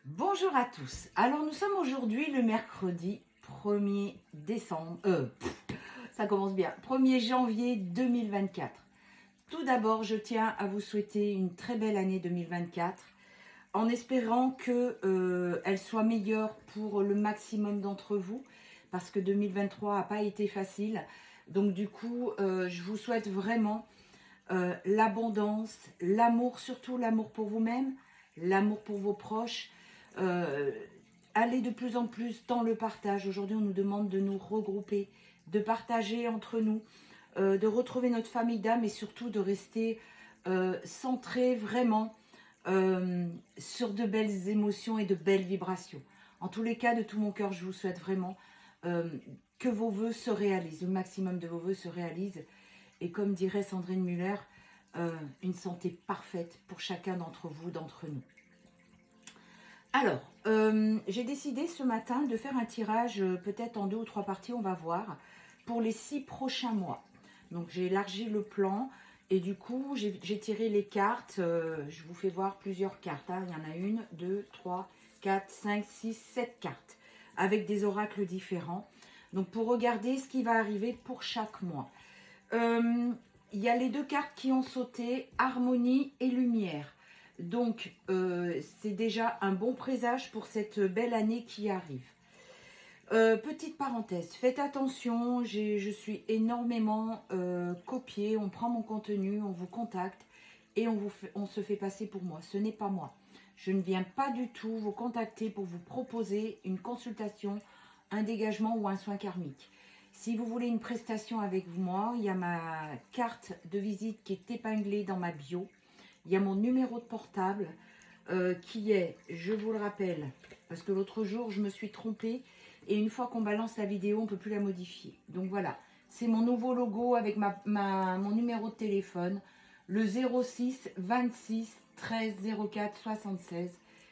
Bonjour à tous. Alors nous sommes aujourd'hui le mercredi 1er décembre. Ça commence bien. 1er janvier 2024. Tout d'abord, je tiens à vous souhaiter une très belle année 2024 en espérant que elle soit meilleure pour le maximum d'entre vous parce que 2023 n'a pas été facile. Donc du coup, je vous souhaite vraiment l'abondance, l'amour, surtout l'amour pour vous-même, l'amour pour vos proches. Euh, Aller de plus en plus dans le partage. Aujourd'hui, on nous demande de nous regrouper, de partager entre nous, de retrouver notre famille d'âme et surtout de rester centré vraiment sur de belles émotions et de belles vibrations. En tous les cas, de tout mon cœur, je vous souhaite vraiment que vos vœux se réalisent, le maximum de vos vœux se réalisent. Et comme dirait Sandrine Muller, une santé parfaite pour chacun d'entre vous, d'entre nous. Alors, j'ai décidé ce matin de faire un tirage, peut-être en 2 ou 3 parties, on va voir, pour les 6 prochains mois. Donc j'ai élargi le plan et du coup j'ai tiré les cartes. Je vous fais voir plusieurs cartes. Hein. Il y en a 1, 2, 3, 4, 5, 6, 7 cartes avec des oracles différents. Donc pour regarder ce qui va arriver pour chaque mois. Il y a les 2 cartes qui ont sauté, harmonie et lumière. Donc, c'est déjà un bon présage pour cette belle année qui arrive. Petite parenthèse, faites attention, je suis énormément copiée, on prend mon contenu, on vous contacte et on se fait passer pour moi. Ce n'est pas moi. Je ne viens pas du tout vous contacter pour vous proposer une consultation, un dégagement ou un soin karmique. Si vous voulez une prestation avec moi, il y a ma carte de visite qui est épinglée dans ma bio. Il y a mon numéro de portable qui est, je vous le rappelle, parce que l'autre jour je me suis trompée et une fois qu'on balance la vidéo, on ne peut plus la modifier. Donc voilà, c'est mon nouveau logo avec mon numéro de téléphone, le 06 26 13 04 76.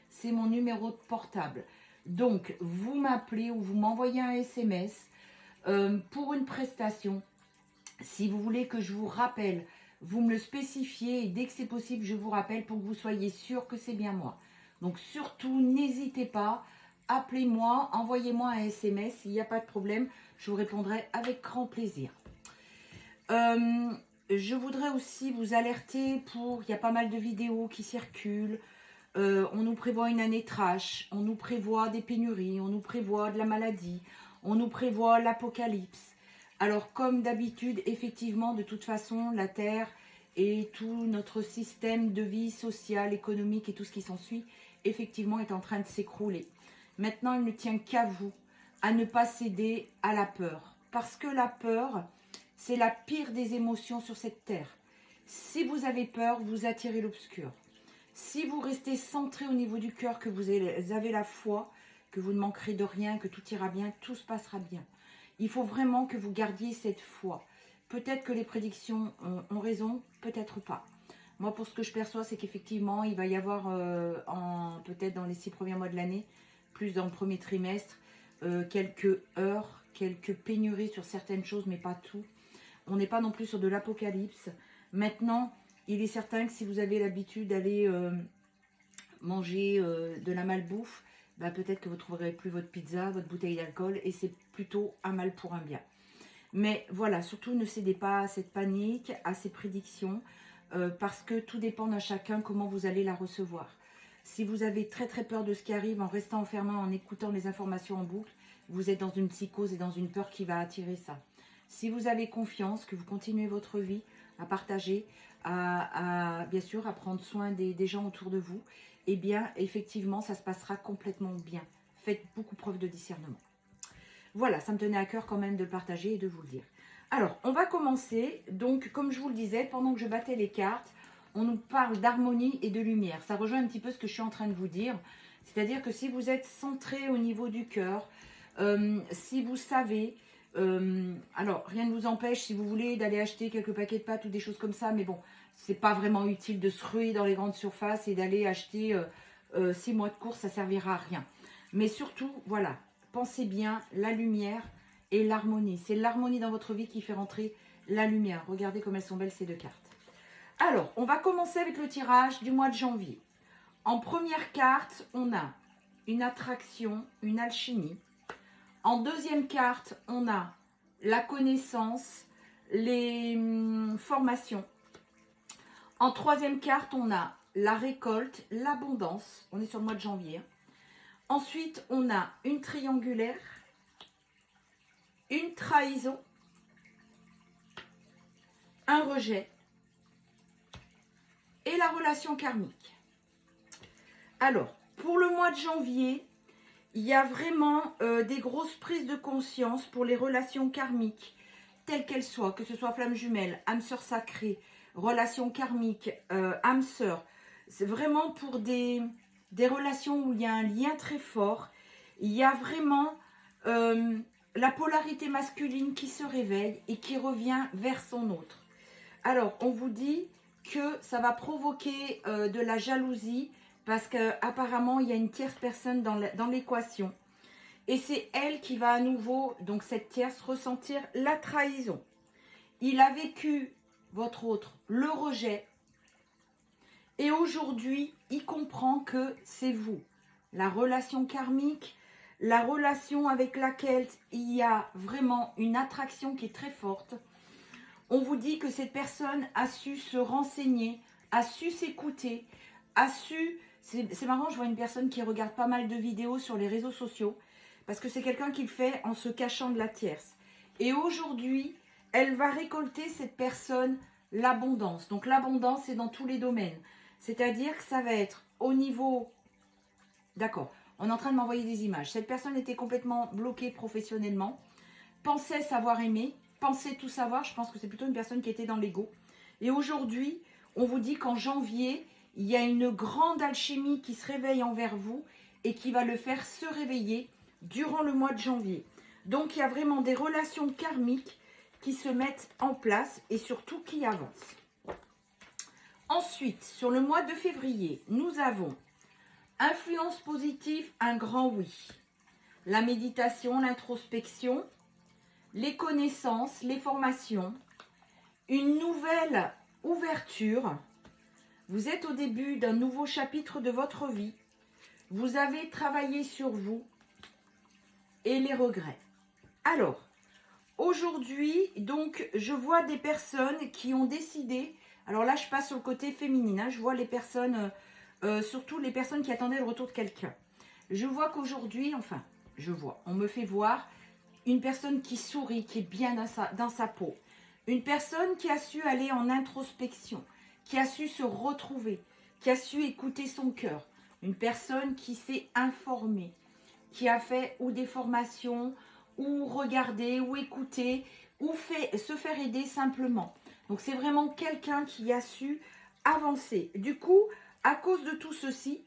C'est mon numéro de portable. Donc vous m'appelez ou vous m'envoyez un SMS pour une prestation. Si vous voulez que je vous rappelle, vous me le spécifiez et dès que c'est possible, je vous rappelle pour que vous soyez sûr que c'est bien moi. Donc surtout, n'hésitez pas, appelez-moi, envoyez-moi un SMS, il n'y a pas de problème, je vous répondrai avec grand plaisir. Je voudrais aussi vous alerter pour, il y a pas mal de vidéos qui circulent, on nous prévoit une année trash, on nous prévoit des pénuries, on nous prévoit de la maladie, on nous prévoit l'apocalypse. Alors comme d'habitude, effectivement, de toute façon, la Terre et tout notre système de vie sociale, économique et tout ce qui s'ensuit, effectivement, est en train de s'écrouler. Maintenant, il ne tient qu'à vous, à ne pas céder à la peur. Parce que la peur, c'est la pire des émotions sur cette Terre. Si vous avez peur, vous attirez l'obscur. Si vous restez centré au niveau du cœur, que vous avez la foi, que vous ne manquerez de rien, que tout ira bien, tout se passera bien. Il faut vraiment que vous gardiez cette foi. Peut-être que les prédictions ont raison, peut-être pas. Moi, pour ce que je perçois, c'est qu'effectivement, il va y avoir, peut-être dans les 6 premiers mois de l'année, plus dans le premier trimestre, quelques heures, quelques pénuries sur certaines choses, mais pas tout. On n'est pas non plus sur de l'apocalypse. Maintenant, il est certain que si vous avez l'habitude d'aller manger de la malbouffe, bah, peut-être que vous ne trouverez plus votre pizza, votre bouteille d'alcool, et c'est plutôt un mal pour un bien. Mais voilà, surtout ne cédez pas à cette panique, à ces prédictions, parce que tout dépend d'un chacun comment vous allez la recevoir. Si vous avez très très peur de ce qui arrive en restant enfermé, en écoutant les informations en boucle, vous êtes dans une psychose et dans une peur qui va attirer ça. Si vous avez confiance, que vous continuez votre vie, à partager, bien sûr, à prendre soin des gens autour de vous, eh bien, effectivement, ça se passera complètement bien. Faites beaucoup preuve de discernement. Voilà, ça me tenait à cœur quand même de le partager et de vous le dire. Alors, on va commencer. Donc, comme je vous le disais, pendant que je battais les cartes, on nous parle d'harmonie et de lumière. Ça rejoint un petit peu ce que je suis en train de vous dire. C'est-à-dire que si vous êtes centré au niveau du cœur, si vous savez... alors, rien ne vous empêche, si vous voulez, d'aller acheter quelques paquets de pâtes ou des choses comme ça, mais bon, c'est pas vraiment utile de se ruer dans les grandes surfaces et d'aller acheter 6 mois de course, ça servira à rien. Mais surtout, voilà, pensez bien, la lumière et l'harmonie. C'est l'harmonie dans votre vie qui fait rentrer la lumière. Regardez comme elles sont belles ces 2 cartes. Alors, on va commencer avec le tirage du mois de janvier. En première carte, on a une attraction, une alchimie. En deuxième carte, on a la connaissance, les formations. En troisième carte, on a la récolte, l'abondance. On est sur le mois de janvier. Ensuite, on a une triangulaire, une trahison, un rejet et la relation karmique. Alors, pour le mois de janvier, il y a vraiment des grosses prises de conscience pour les relations karmiques, telles qu'elles soient, que ce soit flamme jumelle, âme sœur sacrée, relations karmiques, âme sœur. C'est vraiment pour des relations où il y a un lien très fort. Il y a vraiment la polarité masculine qui se réveille et qui revient vers son autre. Alors, on vous dit que ça va provoquer de la jalousie parce qu'apparemment, il y a une tierce personne dans l'équation. Et c'est elle qui va à nouveau, donc cette tierce, ressentir la trahison. Il a vécu, votre autre, le rejet. Et aujourd'hui, il comprend que c'est vous. La relation karmique, la relation avec laquelle il y a vraiment une attraction qui est très forte. On vous dit que cette personne a su se renseigner, a su s'écouter, a su... C'est marrant, je vois une personne qui regarde pas mal de vidéos sur les réseaux sociaux parce que c'est quelqu'un qui le fait en se cachant de la tierce. Et aujourd'hui, elle va récolter, cette personne, l'abondance. Donc l'abondance, c'est dans tous les domaines. C'est-à-dire que ça va être au niveau... D'accord, on est en train de m'envoyer des images. Cette personne était complètement bloquée professionnellement, pensait savoir aimer, pensait tout savoir. Je pense que c'est plutôt une personne qui était dans l'ego. Et aujourd'hui, on vous dit qu'en janvier, il y a une grande alchimie qui se réveille envers vous et qui va le faire se réveiller durant le mois de janvier. Donc, il y a vraiment des relations karmiques qui se mettent en place et surtout qui avancent. Ensuite, sur le mois de février, nous avons influence positive, un grand oui. La méditation, l'introspection, les connaissances, les formations, une nouvelle ouverture. Vous êtes au début d'un nouveau chapitre de votre vie. Vous avez travaillé sur vous et les regrets. Alors, aujourd'hui, donc, je vois des personnes qui ont décidé... Alors là, je passe sur le côté féminin. Hein, je vois les personnes, surtout les personnes qui attendaient le retour de quelqu'un. Je vois qu'aujourd'hui, enfin, on me fait voir une personne qui sourit, qui est bien dans sa peau. Une personne qui a su aller en introspection, qui a su se retrouver, qui a su écouter son cœur. Une personne qui s'est informée, qui a fait ou des formations, ou regarder, ou écouter, ou se faire aider simplement. Donc c'est vraiment quelqu'un qui a su avancer. Du coup, à cause de tout ceci,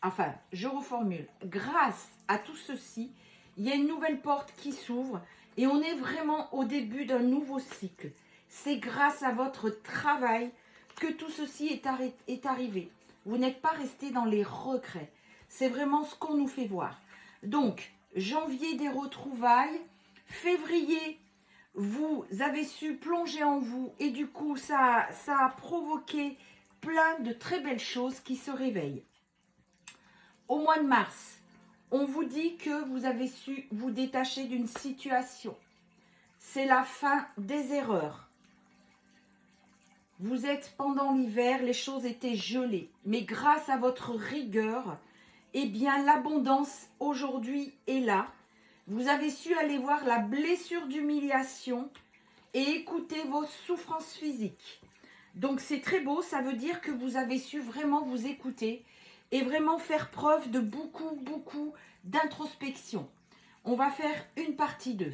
enfin, je reformule, grâce à tout ceci, il y a une nouvelle porte qui s'ouvre et on est vraiment au début d'un nouveau cycle. C'est grâce à votre travail que tout ceci est arrivé. Vous n'êtes pas resté dans les regrets. C'est vraiment ce qu'on nous fait voir. Donc, janvier des retrouvailles, février, vous avez su plonger en vous et du coup, ça a provoqué plein de très belles choses qui se réveillent. Au mois de mars, on vous dit que vous avez su vous détacher d'une situation. C'est la fin des erreurs. Vous êtes pendant l'hiver, les choses étaient gelées. Mais grâce à votre rigueur, eh bien l'abondance aujourd'hui est là. Vous avez su aller voir la blessure d'humiliation et écouter vos souffrances physiques. Donc c'est très beau, ça veut dire que vous avez su vraiment vous écouter et vraiment faire preuve de beaucoup d'introspection. On va faire une partie 2.